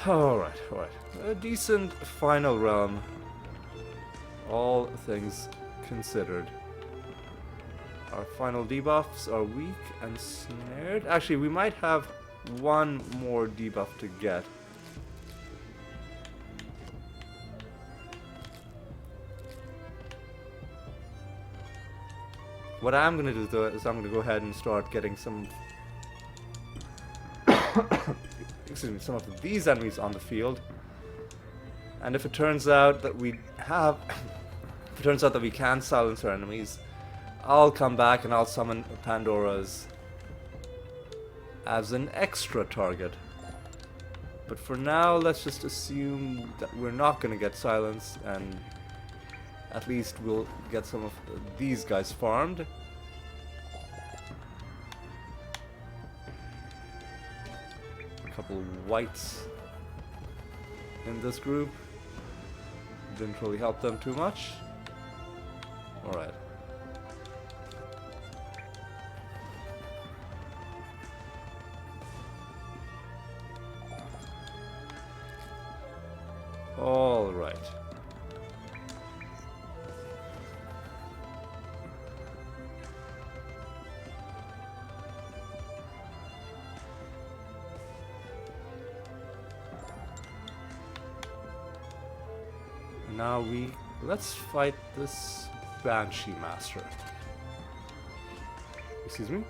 Alright. A decent final realm. All things considered. Our final debuffs are weak and snared. Actually, we might have one more debuff to get. What I'm going to do though is I'm going to go ahead and start getting some excuse me, some of these enemies on the field. And if it turns out that we have if it turns out that we can silence our enemies, I'll come back and I'll summon Pandoras as an extra target. But for now, let's just assume that we're not going to get silenced, and at least we'll get some of these guys farmed. A couple whites in this group. Didn't really help them too much. Alright. All right. Now let's fight this Banshee Master. Excuse me?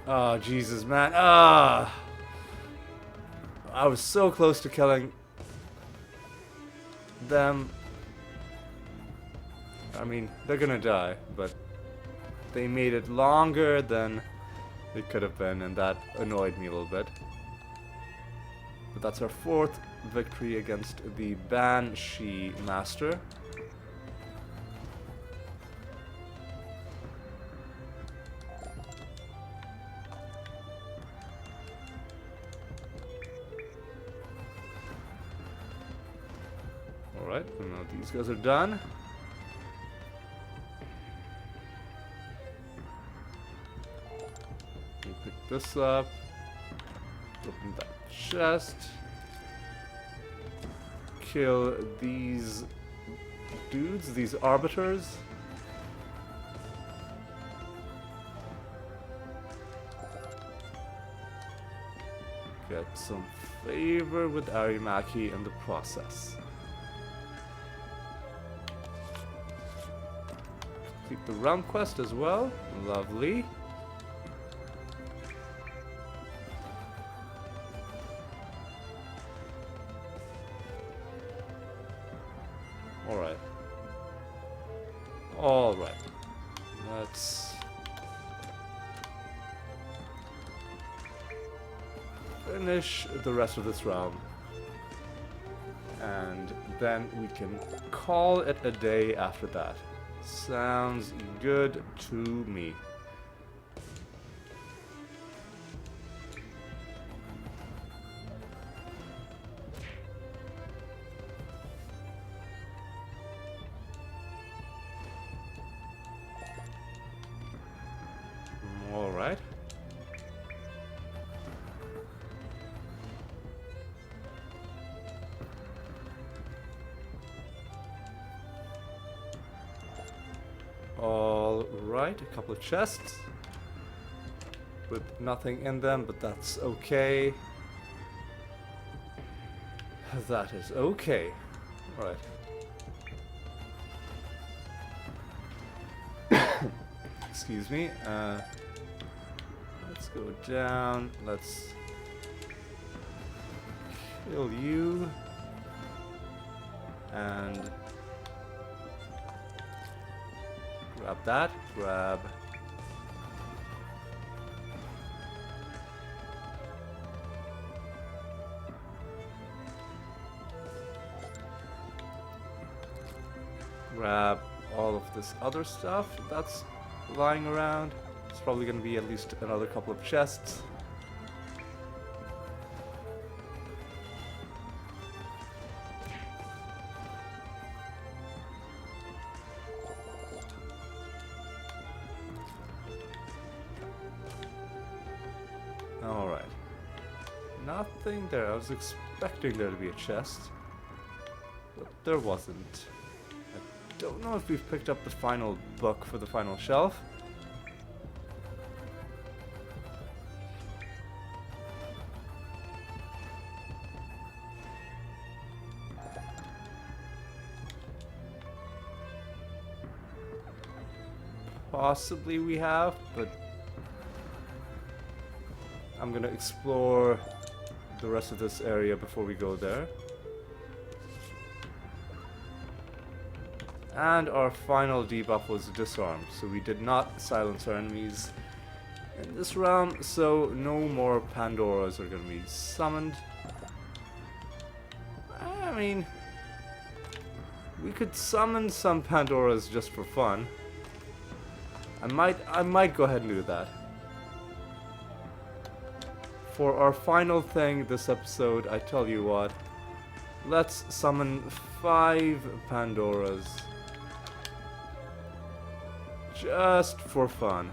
Oh, Jesus, man. I was so close to killing them. I mean, they're gonna die, but they made it longer than it could have been, and that annoyed me a little bit. But that's our fourth victory against the Banshee Master. Alright, now these guys are done. We pick this up. Open that chest. Kill these dudes, these arbiters. Get some favor with Arimaki in the process. Complete the realm quest as well. Lovely. Alright. Alright. Let's finish the rest of this realm. And then we can call it a day after that. Sounds good to me. All right. All right, a couple of chests with nothing in them, but that's okay. That is okay. All right. Excuse me. Let's go down. Let's kill you. And grab that. Grab. Grab all of this other stuff that's lying around. It's probably going to be at least another couple of chests. Alright. Nothing there. I was expecting there to be a chest, but there wasn't. I don't know if we've picked up the final book for the final shelf. Possibly we have, but I'm gonna explore the rest of this area before we go there. And our final debuff was disarmed, so we did not silence our enemies in this round, so no more Pandoras are gonna be summoned. I mean, we could summon some Pandoras just for fun. I might go ahead and do that. For our final thing this episode, I tell you what, let's summon 5 Pandoras. Just for fun.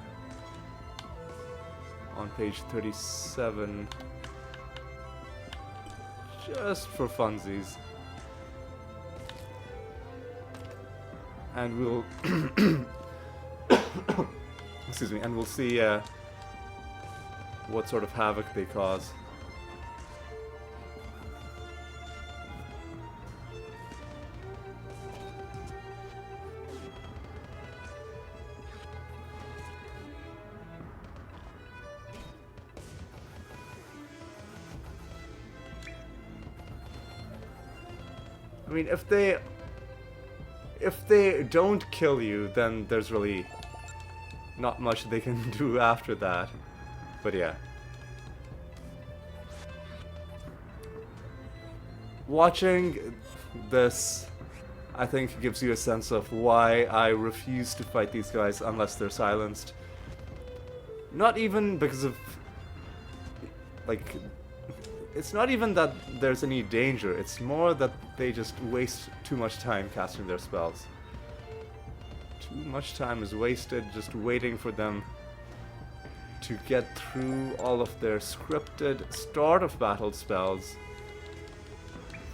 On page 37. Just for funsies. And we'll excuse me, and we'll see what sort of havoc they cause. I mean, if they don't kill you, then there's really not much they can do after that. But yeah. Watching this, I think, gives you a sense of why I refuse to fight these guys unless they're silenced. Not even because of, like, it's not even that there's any danger, it's more that they just waste too much time casting their spells. Too much time is wasted just waiting for them to get through all of their scripted start of battle spells.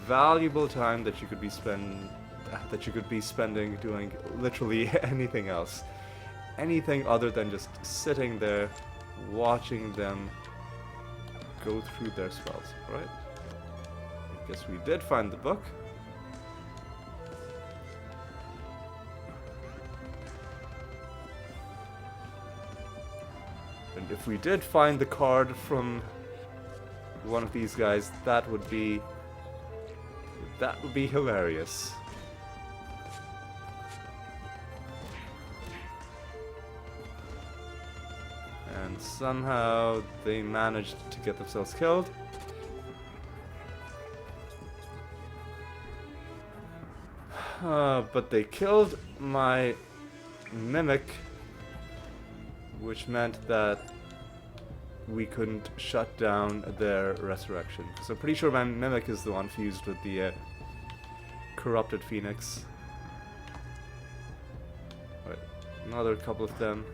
Valuable time that you could be spending doing literally anything else. Anything other than just sitting there watching them go through their spells, right? I guess we did find the book. And if we did find the card from one of these guys, that would be hilarious. And somehow they managed to get themselves killed. But they killed my mimic, which meant that we couldn't shut down their resurrection. So I'm pretty sure my mimic is the one fused with the corrupted phoenix. Right, another couple of them.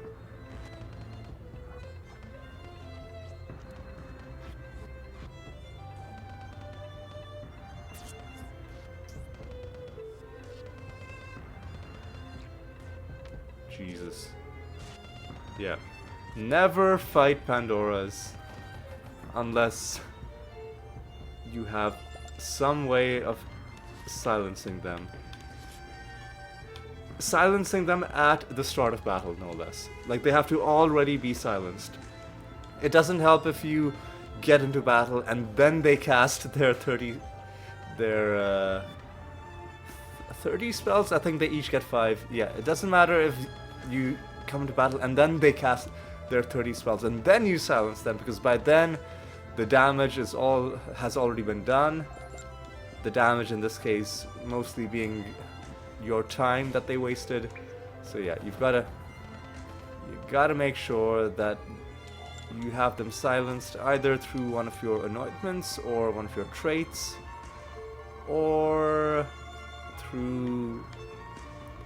Jesus. Yeah. Never fight Pandoras unless you have some way of silencing them. Silencing them at the start of battle, no less. Like, they have to already be silenced. It doesn't help if you get into battle and then they cast their 30 spells. I think they each get 5. Yeah, it doesn't matter if you come into battle and then they cast their 30 spells and then you silence them, because by then the damage has already been done. The damage in this case mostly being your time that they wasted. So yeah, you gotta make sure that you have them silenced either through one of your anointments or one of your traits, or through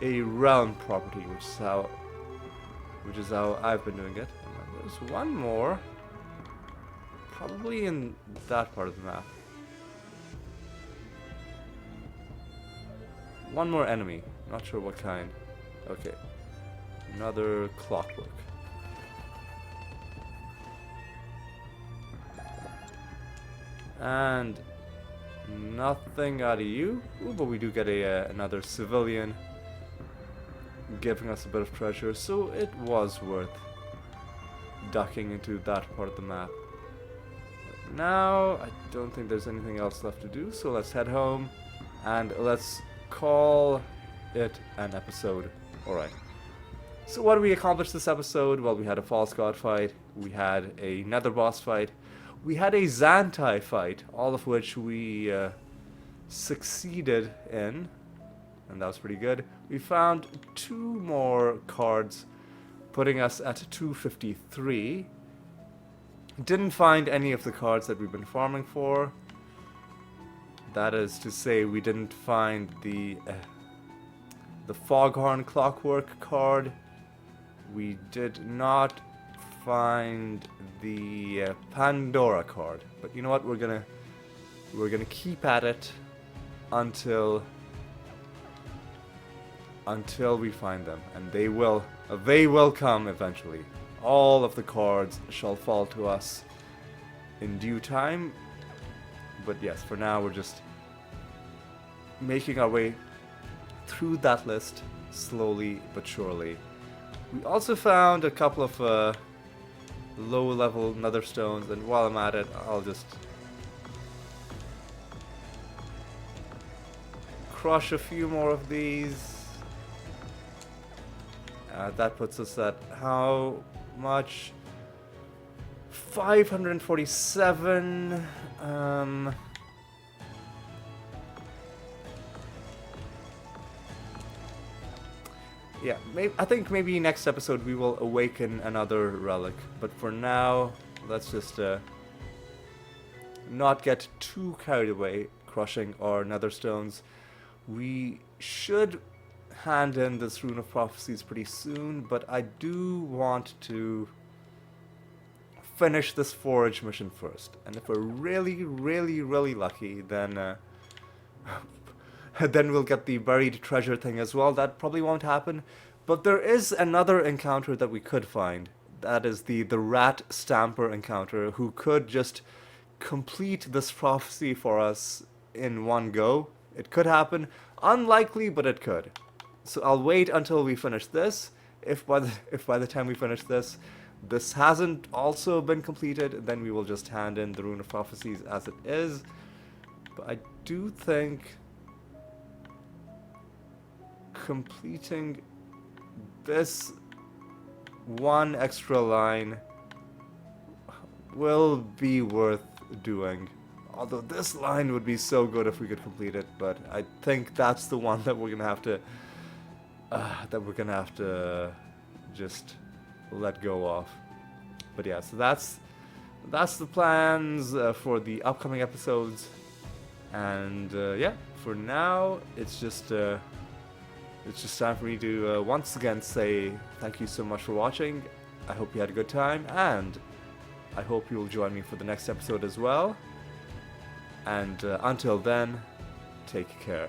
a realm property, which is how I've been doing it. And there's one more, probably in that part of the map. One more enemy, not sure what kind. Okay, another clockwork. And nothing out of you. Ooh, but we do get another civilian giving us a bit of treasure, so it was worth ducking into that part of the map. But now, I don't think there's anything else left to do, so let's head home and let's call it an episode. Alright. So what did we accomplish this episode? Well, we had a false god fight, we had a nether boss fight, we had a Zantai fight, all of which we succeeded in, and that was pretty good. We found 2 more cards, putting us at 253. Didn't find any of the cards that we've been farming for. That is to say, we didn't find the Foghorn Clockwork card. We did not find the Pandora card. But you know what? We're gonna keep at it until we find them, and they will come eventually. All of the cards shall fall to us in due time. But yes, for now we're just making our way through that list slowly but surely. We also found a couple of low-level nether stones, and while I'm at it, I'll just crush a few more of these. That puts us at how much? 547. Yeah, I think maybe next episode we will awaken another relic. But for now, let's just not get too carried away crushing our nether stones. We should hand in this Rune of Prophecies pretty soon, but I do want to finish this forage mission first. And if we're really, really, really lucky, then then we'll get the buried treasure thing as well. That probably won't happen. But there is another encounter that we could find. That is the rat stamper encounter, who could just complete this prophecy for us in one go. It could happen. Unlikely, but it could. So I'll wait until we finish this. If by the time we finish this hasn't also been completed, then we will just hand in the Rune of Prophecies as it is. But I do think completing this one extra line will be worth doing. Although this line would be so good if we could complete it, but I think that's the one that we're gonna have to just let go of. But yeah, so that's the plans for the upcoming episodes, and yeah, for now it's just time for me to once again say thank you so much for watching. I hope you had a good time, and I hope you'll join me for the next episode as well. And until then, take care.